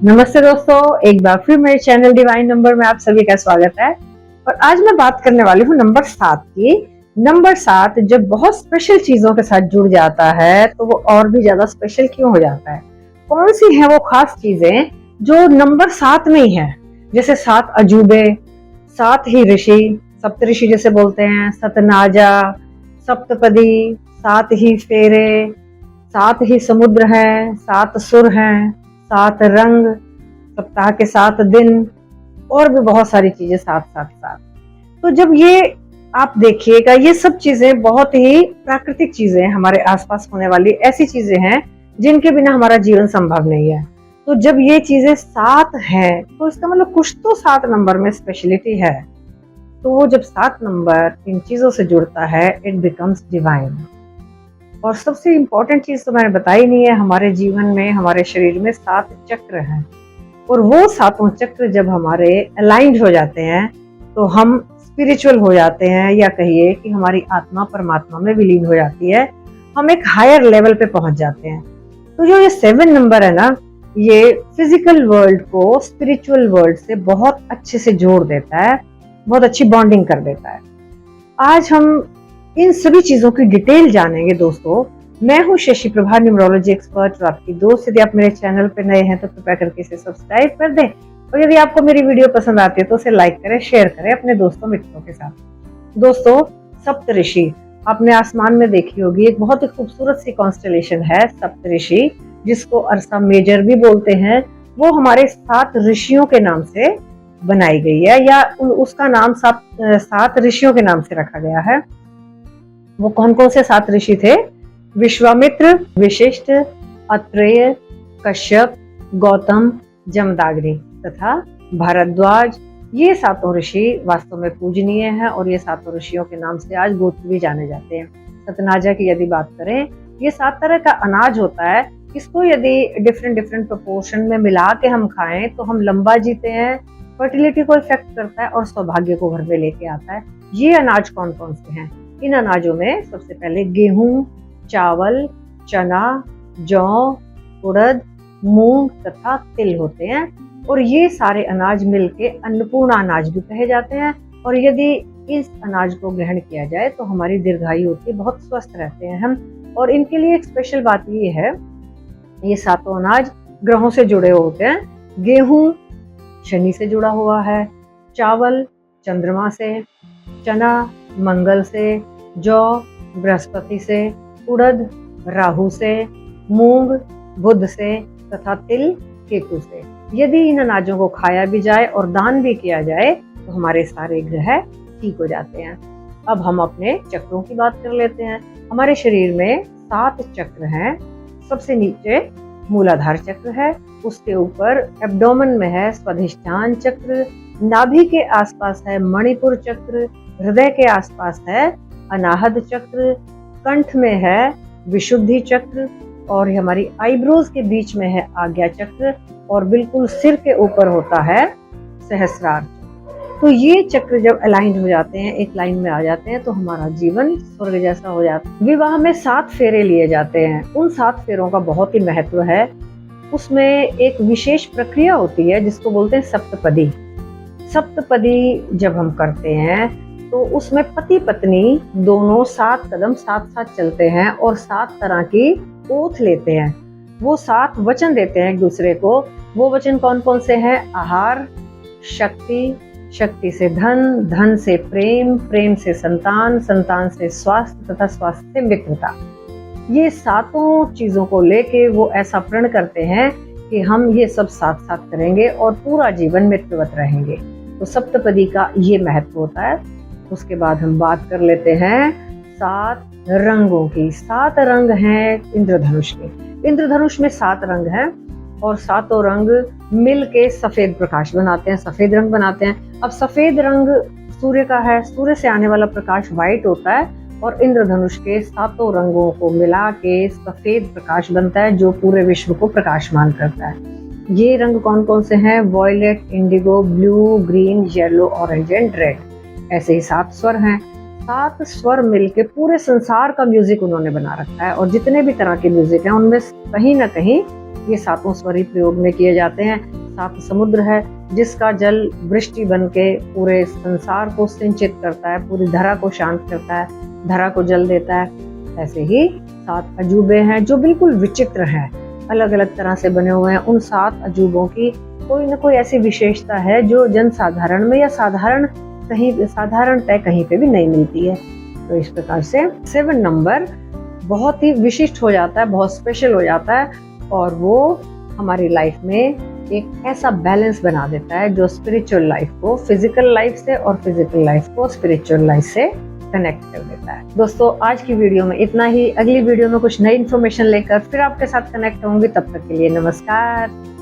नमस्ते दोस्तों, एक बार फिर मेरे चैनल डिवाइन नंबर में आप सभी का स्वागत है। और आज मैं बात करने वाली हूँ नंबर 7 की। नंबर 7 जब बहुत स्पेशल चीजों के साथ जुड़ जाता है तो वो और भी ज्यादा स्पेशल क्यों हो जाता है? कौन सी है वो खास चीजें जो नंबर 7 में ही है? जैसे 7 अजूबे, 7 ही ऋषि, सप्तऋषि जैसे बोलते हैं, सतनाजा, सप्तपदी, 7 ही फेरे, 7 ही समुद्र है, 7 सुर हैं, 7 रंग, सप्ताह के 7 दिन और भी बहुत सारी चीजें साथ साथ साथ। तो जब ये आप देखिएगा, ये सब चीजें बहुत ही प्राकृतिक चीजें, हमारे आसपास होने वाली ऐसी चीजें हैं जिनके बिना हमारा जीवन संभव नहीं है। तो जब ये चीजें 7 हैं तो इसका मतलब कुछ तो 7 नंबर में स्पेशलिटी है। तो वो जब 7 नंबर इन चीजों से जुड़ता है, इट बिकम्स डिवाइन। और सबसे इम्पोर्टेंट चीज तो मैंने बताई नहीं है, हमारे जीवन में, हमारे शरीर में 7 चक्र हैं। और वो 7 चक्र जब हमारे अलाइंड हो जाते हैं तो हम स्पिरिचुअल हो जाते हैं, या कहिए कि हमारी आत्मा परमात्मा में विलीन हो जाती है, हम एक हायर लेवल पे पहुंच जाते हैं। तो जो ये 7 नंबर है ना, ये फिजिकल वर्ल्ड को स्पिरिचुअल वर्ल्ड से बहुत अच्छे से जोड़ देता है, बहुत अच्छी बॉन्डिंग कर देता है। आज हम इन सभी चीजों की डिटेल जानेंगे दोस्तों। मैं हूं शशि प्रभा, न्यूमरोलॉजी एक्सपर्ट और आपकी दोस्त। यदि आप मेरे चैनल पर नए हैं तो कृपया करके इसे सब्सक्राइब कर दें, और यदि आपको मेरी वीडियो पसंद आती है तो उसे लाइक करें, शेयर करें अपने दोस्तों मित्रों के साथ। दोस्तों, सप्तऋषि आपने आसमान में देखी होगी, एक बहुत ही खूबसूरत सी कॉन्स्टेलेशन है सप्तऋषि, जिसको अर्सा मेजर भी बोलते हैं। वो हमारे 7 ऋषियों के नाम से बनाई गई है, या उसका नाम 7 ऋषियों के नाम से रखा गया है। वो कौन कौन से 7 ऋषि थे? विश्वामित्र, वशिष्ठ, अत्रेय, कश्यप, गौतम, जमदाग्नि तथा भारद्वाज। ये 7 ऋषि वास्तव में पूजनीय हैं और ये 7 ऋषियों के नाम से आज गोत्र भी जाने जाते हैं। सतनाजा की यदि बात करें, ये 7 तरह का अनाज होता है। इसको यदि डिफरेंट प्रोपोर्शन में मिला के हम खाएं तो हम लंबा जीते हैं, फर्टिलिटी को इफेक्ट करता है और सौभाग्य को घर में लेके आता है। ये अनाज कौन कौन से हैं? इन अनाजों में सबसे पहले गेहूं, चावल, चना, जौ, उड़द, मूंग तथा तिल होते हैं। और ये सारे अनाज मिलके अन्नपूर्ण अनाज भी कहे जाते हैं। और यदि इस अनाज को ग्रहण किया जाए तो हमारी दीर्घायु होती है, बहुत स्वस्थ रहते हैं हम। और इनके लिए एक स्पेशल बात ये है, ये 7 अनाज ग्रहों से जुड़े होते हैं। गेहूं शनि से जुड़ा हुआ है, चावल चंद्रमा से, चना मंगल से, जौ बृहस्पति से, उड़द राहु से, मूंग बुध से तथा तिल केतु से। यदि इन अनाजों को खाया भी जाए और दान भी किया जाए तो हमारे सारे ग्रह ठीक हो जाते हैं। अब हम अपने चक्रों की बात कर लेते हैं। हमारे शरीर में 7 चक्र हैं। सबसे नीचे मूलाधार चक्र है, उसके ऊपर एब्डोमेन में है स्वाधिष्ठान चक्र, नाभि के आसपास है मणिपुर चक्र, हृदय के आसपास है अनाहत चक्र, कंठ में है विशुद्धि चक्र, और हमारी आईब्रोज के बीच में है आज्ञा चक्र, और बिल्कुल सिर के ऊपर होता है सहस्रार। तो ये चक्र जब अलाइन हो जाते हैं, एक लाइन में आ जाते हैं, तो हमारा जीवन स्वर्ग जैसा हो जाता है। विवाह में 7 फेरे लिए जाते हैं। उन 7 फेरों का बहुत ही महत्व है। उसमें एक विशेष प्रक्रिया होती है जिसको बोलते हैं सप्तपदी। सप्तपदी जब हम करते हैं तो उसमें पति पत्नी दोनों 7 कदम साथ साथ चलते हैं और 7 तरह की ओथ लेते हैं। वो 7 वचन देते हैं एक दूसरे को। वो वचन कौन कौन से हैं? आहार, शक्ति, शक्ति से धन, धन से प्रेम, प्रेम से संतान, संतान से स्वास्थ्य तथा स्वास्थ्य से मित्रता। ये 7 चीजों को लेके वो ऐसा प्रण करते हैं कि हम ये सब साथ साथ करेंगे और पूरा जीवन मित्रवत रहेंगे। तो सप्तपदी का ये महत्व होता है। उसके बाद हम बात कर लेते हैं 7 रंगों की। 7 रंग हैं इंद्रधनुष के। इंद्रधनुष में 7 रंग हैं और 7 रंग मिलके सफेद प्रकाश बनाते हैं, सफेद रंग बनाते हैं। अब सफेद रंग सूर्य का है, सूर्य से आने वाला प्रकाश व्हाइट होता है, और इंद्रधनुष के 7 रंगों को मिला के सफेद प्रकाश बनता है जो पूरे विश्व को प्रकाशमान करता है। ये रंग कौन कौन से हैं? Violet, indigo, blue, green, yellow, orange and red. ऐसे ही 7 स्वर हैं। 7 स्वर मिलके पूरे संसार का म्यूजिक उन्होंने बना रखा है। और जितने भी तरह के म्यूजिक हैं उनमें कहीं ना कहीं ये सातों स्वर ही प्रयोग में किए जाते हैं। सात समुद्र है जिसका जल वृष्टि बन के पूरे संसार को सिंचित करता है, पूरी धरा को शांत करता है, धरा को जल देता है। ऐसे ही सात अजूबे हैं जो बिल्कुल विचित्र हैं, अलग अलग तरह से बने हुए हैं। उन सात अजूबों की कोई न कोई ऐसी विशेषता है जो जन साधारण में या साधारणतः कहीं पे भी नहीं मिलती है। तो इस प्रकार से 7 नंबर बहुत ही विशिष्ट हो जाता है, बहुत स्पेशल हो जाता है, और वो हमारी लाइफ में एक ऐसा बैलेंस बना देता है जो स्पिरिचुअल लाइफ को फिजिकल लाइफ से और फिजिकल लाइफ को स्पिरिचुअल लाइफ से कनेक्ट कर देता है। दोस्तों, आज की वीडियो में इतना ही। अगली वीडियो में कुछ नई इन्फॉर्मेशन लेकर फिर आपके साथ कनेक्ट होंगी। तब तक के लिए नमस्कार।